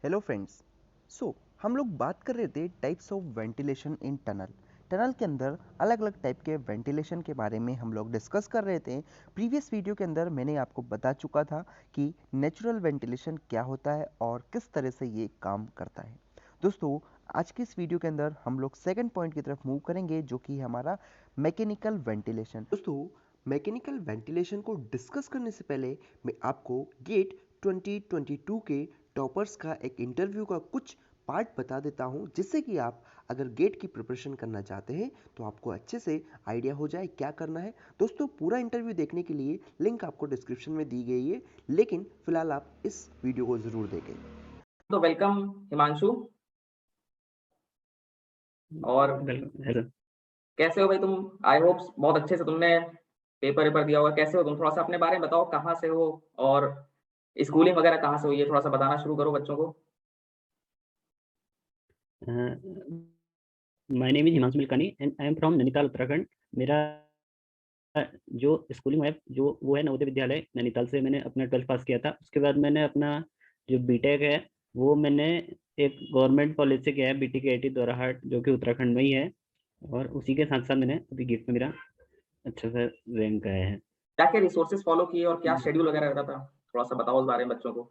Hello friends. हम लोग बात कर रहे थे types of ventilation in tunnel. Tunnel के अंदर अलग अलग टाइप के वेंटिलेशन के बारे में हम लोग डिस्कस कर रहे थे। प्रीवियस वीडियो के अंदर मैंने आपको बता चुका था कि नेचुरल वेंटिलेशन क्या होता है और किस तरह से ये काम करता है। दोस्तों, आज की इस वीडियो के अंदर हम लोग सेकंड पॉइंट की तरफ मूव करेंगे, जो कि हमारा मैकेनिकल वेंटिलेशन। दोस्तों, मैकेनिकल वेंटिलेशन को डिस्कस करने से पहले मैं आपको गेट 2022 के टॉपर्स का एक इंटरव्यू का कुछ पार्ट बता देता हूं, जिससे कि आप अगर गेट की प्रिपरेशन करना चाहते हैं तो आपको अच्छे से आइडिया हो जाए क्या करना है। दोस्तों, पूरा इंटरव्यू देखने के लिए लिंक आपको डिस्क्रिप्शन में दी गई है, लेकिन फिलहाल आप इस वीडियो को ज़रूर देखें। तो वेलकम हिमांशु। और वेलकम है सर। कैसे हो भाई तुम? आई होप बहुत अच्छे से तुमने पेपर वेपर दिया होगा। कैसे हो तुम? थोड़ा सा अपने बारे में बताओ, कहाँ से हो और स्कूलिंग वगैरह कहाँ से हुई है, थोड़ा सा बताना शुरू करो बच्चों को। My name is Himanshu Milkani and I am from Nainital Uttarakhand. मेरा जो स्कूलिंग है जो वो है नवोदय विद्यालय नैनीताल से मैंने अपना 12th पास किया था। उसके बाद मैंने अपना जो बीटेक है वो मैंने एक गवर्नमेंट कॉलेज से किया है, बीटी के आई दोराहाट, जो कि उत्तराखंड में ही है। और उसी के साथ साथ मैंने अभी गेट में मेरा अच्छा सा रैंक आया है। क्या क्या रिसोर्सेज फॉलो किए और क्या शेड्यूल वगैरह रहता था, थोड़ा सा बताओ उस बारे में बच्चों को।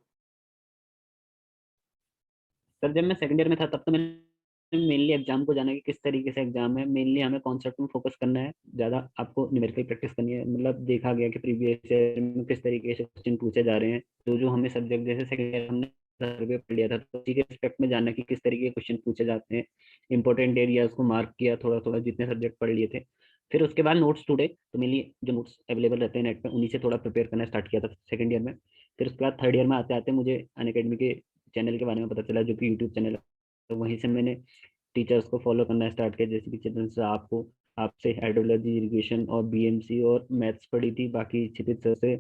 सर, जब मैं सेकंड ईयर में था तब तो मैंने मेनली एग्जाम को जाना कि किस तरीके से एग्जाम है। मेनली हमें कॉन्सेप्ट में फोकस करना है, ज़्यादा आपको न्यूमेरिकल प्रैक्टिस करनी है। मतलब देखा गया कि प्रीवियस ईयर में किस तरीके से क्वेश्चन पूछे जा रहे हैं, तो जो हमें सब्जेक्ट जैसे सेकंड ईयर हमने सर्वे पढ़ लिया था, तो उसी के रिस्पेक्ट में जानना कि किस तरीके के क्वेश्चन पूछे जाते हैं। इंपॉर्टेंट एरियाज को मार्क किया थोड़ा थोड़ा, जितने सब्जेक्ट पढ़ लिए थे। फिर उसके बाद नोट्स टूडे, तो मेनली जो नोट्स अवेलेबल रहते हैं नेट पे, उन्हीं से थोड़ा प्रिपेयर करना स्टार्ट किया था सेकंड ईयर में। फिर उसके बाद थर्ड ईयर में आते आते मुझे अनअकैडमी के चैनल के बारे में पता चला, जो कि यूट्यूब चैनल है। तो वहीं से मैंने टीचर्स को फॉलो करना स्टार्ट किया, जैसे कि चित्तन सर, आपको आपसे हाइड्रोलॉजी, इरिगेशन और बीएमसी और मैथ्स पढ़ी थी। बाकी क्षितिज सर से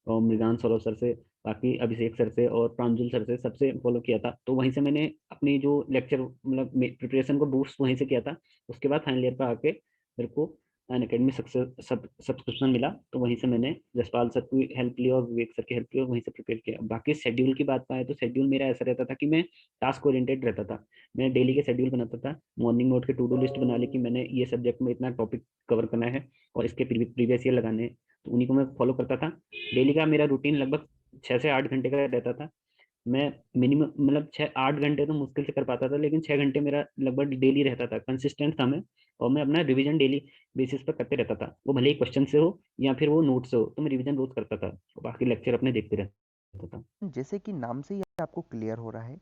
और मृगान सौरभ सर से, बाकी अभिषेक सर से और प्रांजुल सर से, सबसे फॉलो किया था। तो वहीं से मैंने अपनी जो लेक्चर मतलब प्रिपरेशन को बूस्ट वहीं से किया था। उसके बाद फाइनल ईयर पर आके मेरे को अन अकेडमी सक्सेस सब्सक्रिप्शन मिला, तो वहीं से मैंने जसपाल सर की हेल्प ली और विवेक सर की हेल्प ली और वहीं से प्रिपेयर किया। बाकी शेड्यूल की बात पाए तो शेड्यूल मेरा ऐसा रहता था कि मैं टास्क ओरिएंटेड रहता था। मैं डेली के शेड्यूल बनाता था, मॉर्निंग में उठ के टू डू लिस्ट बना ली कि मैंने ये सब्जेक्ट में इतना टॉपिक कवर करना है और इसके प्रीवियस ईयर लगाने हैं, तो उन्हीं को मैं फॉलो करता था। डेली का मेरा रूटीन लगभग 6 से 8 घंटे का रहता था। मैं मिनिमम मतलब 6 8 घंटे तो मुश्किल से कर पाता था, लेकिन 6 घंटे मेरा लगभग डेली रहता था, कंसिस्टेंट था मैं। और मैं अपना रिवीजन डेली बेसिस पर करते रहता था, वो भले ही क्वेश्चन से हो या फिर वो नोट से हो, तो मैं रिवीजन रोज करता था और बाकी लेक्चर अपने देखते रहता था। जैसे कि नाम से ही आपको क्लियर हो रहा है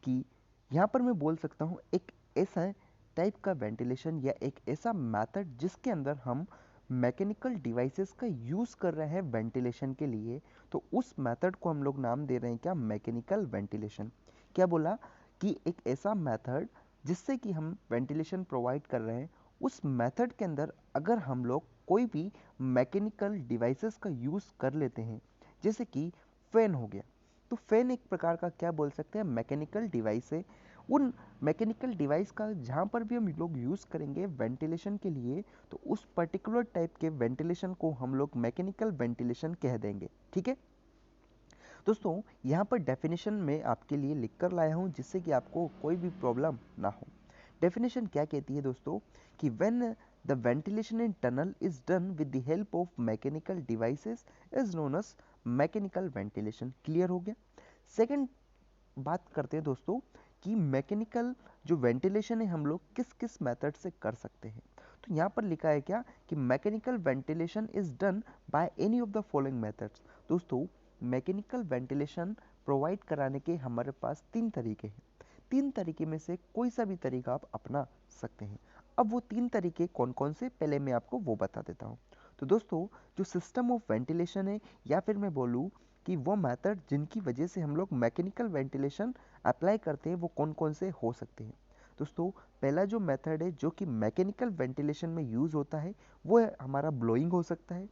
कि यहाँ पर मैं बोल सकता हूँ एक ऐसा टाइप का वेंटिलेशन या एक ऐसा मेथड जिसके अंदर हम मैकेनिकल डिवाइसेस का यूज़ कर रहे हैं वेंटिलेशन के लिए। तो उस मेथड को हम लोग नाम दे रहे हैं क्या? Mechanical ventilation. क्या बोला? कि एक ऐसा मेथड जिससे कि हम वेंटिलेशन प्रोवाइड कर रहे हैं, उस मेथड के अंदर अगर हम लोग कोई भी मैकेनिकल डिवाइसेस का यूज़ कर लेते हैं, जैसे कि फैन हो गया। तो फैन एक प्रकार का क्या बोल सकते हैं? मैकेनिकल डिवाइस है। उन मैकेनिकल डिवाइस का जहाँ पर भी हम लोग यूज़ करेंगे वेंटिलेशन के लिए, तो उस पर्टिकुलर टाइप के वेंटिलेशन को हम लोग मैकेनिकल वेंटिलेशन कह देंगे। ठीक है दोस्तों, यहाँ पर डेफिनेशन में आपके लिए लिख कर लाया हूँ, जिससे कि आपको कोई भी प्रॉब्लम ना हो। डेफिनेशन क्या कहती है दोस्तों? कि when the ventilation in tunnel is done with the help of mechanical devices is known as mechanical ventilation. Clear हो गया? सेकंड बात करते हैं दोस्तों कि मैकेनिकल जो वेंटिलेशन है हम लोग किस किस मेथड से कर सकते हैं। तो यहाँ पर लिखा है क्या? कि mechanical ventilation is done by any of the following methods. दोस्तों, मैकेनिकल वेंटिलेशन प्रोवाइड कराने के हमारे पास तीन तरीके हैं। तीन तरीके में से कोई सा भी तरीका आप अपना सकते हैं। अब वो तीन तरीके कौन कौन से, पहले मैं आपको वो बता देता हूँ। तो दोस्तों, जो सिस्टम ऑफ वेंटिलेशन है, या फिर मैं बोलूँ कि वो मेथड जिनकी वजह से हम लोग मैकेनिकल वेंटिलेशन अप्लाई करते हैं, वो कौन कौन से हो सकते हैं। दोस्तों, पहला जो मेथड है जो कि मैकेनिकल वेंटिलेशन में यूज़ होता है, वो है हमारा ब्लोइंग हो सकता है।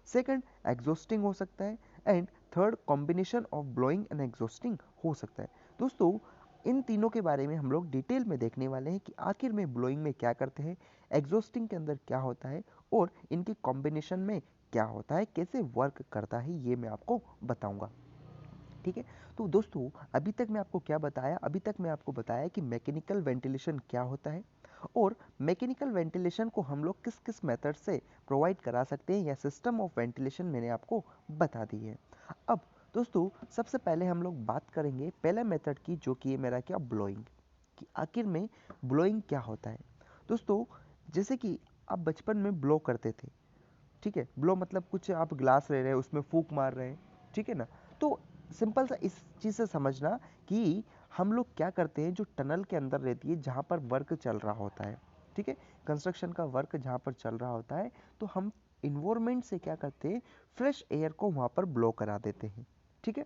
सेकंड, एग्जॉस्टिंग हो सकता है। And third, combination of blowing and exhausting हो सकता है। दोस्तों, इन तीनों के बारे में हम लोग डिटेल में देखने वाले हैं कि आखिर में ब्लोइंग में क्या करते हैं, एग्जॉस्टिंग के अंदर क्या होता है, और इनकी कॉम्बिनेशन में क्या होता है, कैसे वर्क करता है, ये मैं आपको बताऊंगा। ठीक है। तो दोस्तों अभी तक मैं आपको क्या बताया, अभी तक मैं आपको बताया कि मैकेनिकल वेंटिलेशन क्या होता है और मैकेनिकल वेंटिलेशन को हम लोग किस किस मेथड से प्रोवाइड करा सकते हैं, या सिस्टम ऑफ वेंटिलेशन मैंने आपको बता दी है। अब दोस्तों सबसे पहले हम लोग बात करेंगे पहले मेथड की, जो कि मेरा क्या ब्लोइंग, कि आखिर में ब्लोइंग क्या होता है। दोस्तों जैसे कि आप बचपन में ब्लो करते थे, ठीक है, ब्लो मतलब कुछ आप ग्लास ले रहे हैं उसमें फूंक मार रहे हैं, ठीक है ना। तो सिंपल सा इस चीज़ से समझना कि हम लोग क्या करते हैं, जो टनल के अंदर रहती है जहाँ पर वर्क चल रहा होता है, ठीक है, कंस्ट्रक्शन का वर्क जहाँ पर चल रहा होता है, तो हम इन्वायरमेंट से क्या करते हैं, फ्रेश एयर को वहाँ पर ब्लो करा देते हैं, ठीक है।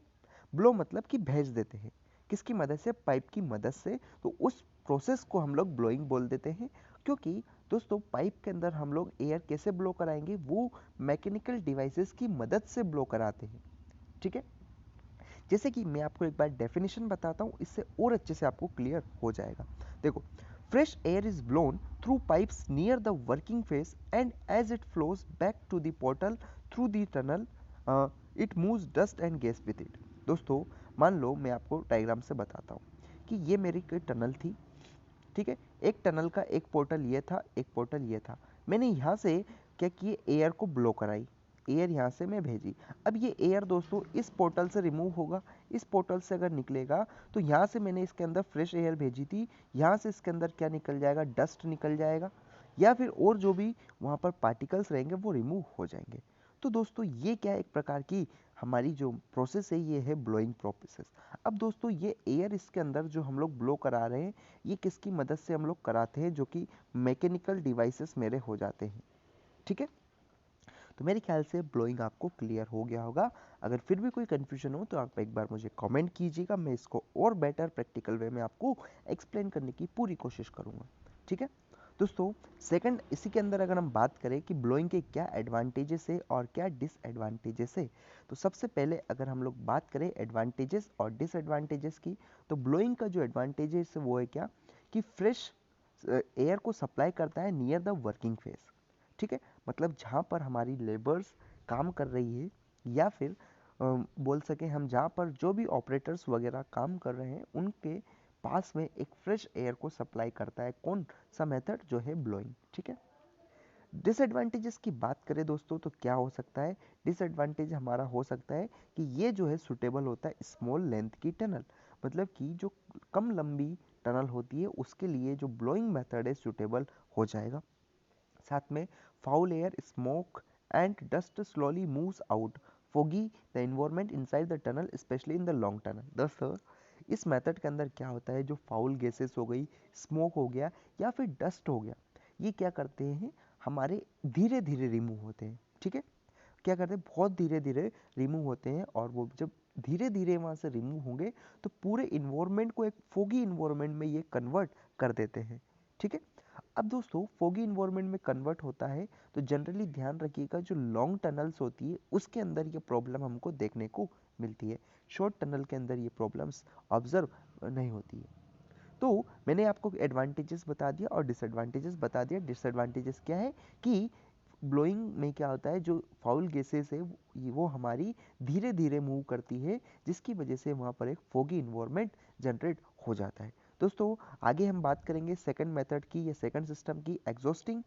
ब्लो मतलब कि भेज देते हैं, किसकी मदद से, पाइप की मदद से। तो उस प्रोसेस को हम लोग ब्लोइंग बोल देते हैं, क्योंकि दोस्तों पाइप के अंदर हम लोग एयर कैसे ब्लो कराएंगे, वो मैकेनिकल डिवाइसेस की मदद से ब्लो कराते हैं, ठीक है। जैसे कि मैं आपको एक बार डेफिनेशन बताता हूँ, इससे और अच्छे से आपको क्लियर हो जाएगा। देखो, fresh air is blown through pipes near the working face and as it flows back to the portal through the tunnel it moves dust and gas with it. दोस्तों मान लो मैं आपको डायग्राम से बताता हूँ कि ये मेरी कोई टनल थी, ठीक है। एक टनल का एक पोर्टल ये था, एक पोर्टल ये था। मैंने यहाँ से क्या किए, एयर को ब्लो कराई, एयर यहाँ से मैं भेजी। अब ये एयर दोस्तों इस पोर्टल से रिमूव होगा, इस पोर्टल से अगर निकलेगा तो यहाँ से मैंने इसके अंदर फ्रेश एयर भेजी थी, यहाँ से इसके अंदर क्या निकल जाएगा, डस्ट निकल जाएगा, या फिर और जो भी वहाँ पर पार्टिकल्स रहेंगे वो रिमूव हो जाएंगे। तो दोस्तों ये क्या है, एक प्रकार की हमारी जो प्रोसेस है ये है ब्लोइंग प्रोसेस। अब दोस्तों ये एयर इसके अंदर जो हम लोग ब्लो करा रहे हैं, ये किसकी मदद से हम लोग कराते हैं, जो कि मैकेनिकल डिवाइसेस मेरे हो जाते हैं, ठीक है। तो मेरे ख्याल से ब्लोइंग आपको क्लियर हो गया होगा। अगर फिर भी कोई कन्फ्यूजन हो तो आप एक बार मुझे कमेंट कीजिएगा, मैं इसको और बेटर प्रैक्टिकल वे में आपको एक्सप्लेन करने की पूरी कोशिश करूँगा, ठीक है। दोस्तों सेकंड, इसी के अंदर अगर हम बात करें कि ब्लोइंग के क्या एडवांटेजेस है और क्या डिसएडवांटेजेस है, तो सबसे पहले अगर हम लोग बात करें एडवांटेजेस और डिसएडवांटेजेस की, तो ब्लोइंग का जो एडवांटेजेस है वो है क्या, कि फ्रेश एयर को सप्लाई करता है नियर द वर्किंग फेस, ठीक है। मतलब जहाँ पर हमारी लेबर्स काम कर रही है, या फिर बोल सके हम जहाँ पर जो भी ऑपरेटर्स वगैरह काम कर रहे हैं उनके पास में एक फ्रेश एयर को सप्लाई करता है कौन सा मेथड, जो है ब्लोइंग, ठीक है। डिसएडवांटेजेस की बात करें दोस्तों तो क्या हो सकता है, डिसएडवांटेज हमारा हो सकता है कि ये जो है सुटेबल होता है स्मॉल लेंथ की टनल, मतलब कि जो कम लंबी टनल होती है उसके लिए जो ब्लोइंग मेथड है सुटेबल हो जाएगा। साथ में foul air, smoke and dust slowly moves out, foggy the environment inside the tunnel specially in the long tunnel. दोस्तों इस मेथड के अंदर क्या होता है, जो फाउल गैसेस हो गई, स्मोक हो गया या फिर डस्ट हो गया, ये क्या करते हैं, हमारे धीरे धीरे रिमूव होते हैं, ठीक है। क्या करते हैं, बहुत धीरे धीरे रिमूव होते हैं, और वो जब धीरे धीरे वहाँ से रिमूव होंगे तो पूरे इन्वायरमेंट को एक फोगी इन्वायरमेंट में ये कन्वर्ट कर देते हैं, ठीक है। अब दोस्तों फोगी इन्वायरमेंट में कन्वर्ट होता है तो जनरली ध्यान रखिएगा, जो लॉन्ग टनल्स होती है उसके अंदर ये प्रॉब्लम हमको देखने को मिलती है, शॉर्ट टनल के अंदर ये प्रॉब्लम्स ऑब्जर्व नहीं होती है। तो मैंने आपको एडवांटेजेस बता दिया और डिसएडवांटेजेस बता दिया। डिसएडवांटेजेस क्या है कि ब्लोइंग में क्या होता है, जो फाउल गैसेस है वो हमारी धीरे धीरे मूव करती है, जिसकी वजह से वहाँ पर एक फोगी इन्वायरमेंट जनरेट हो जाता है। दोस्तों आगे हम बात करेंगे सेकंड मेथड की या सेकंड सिस्टम की, एग्जॉस्टिंग।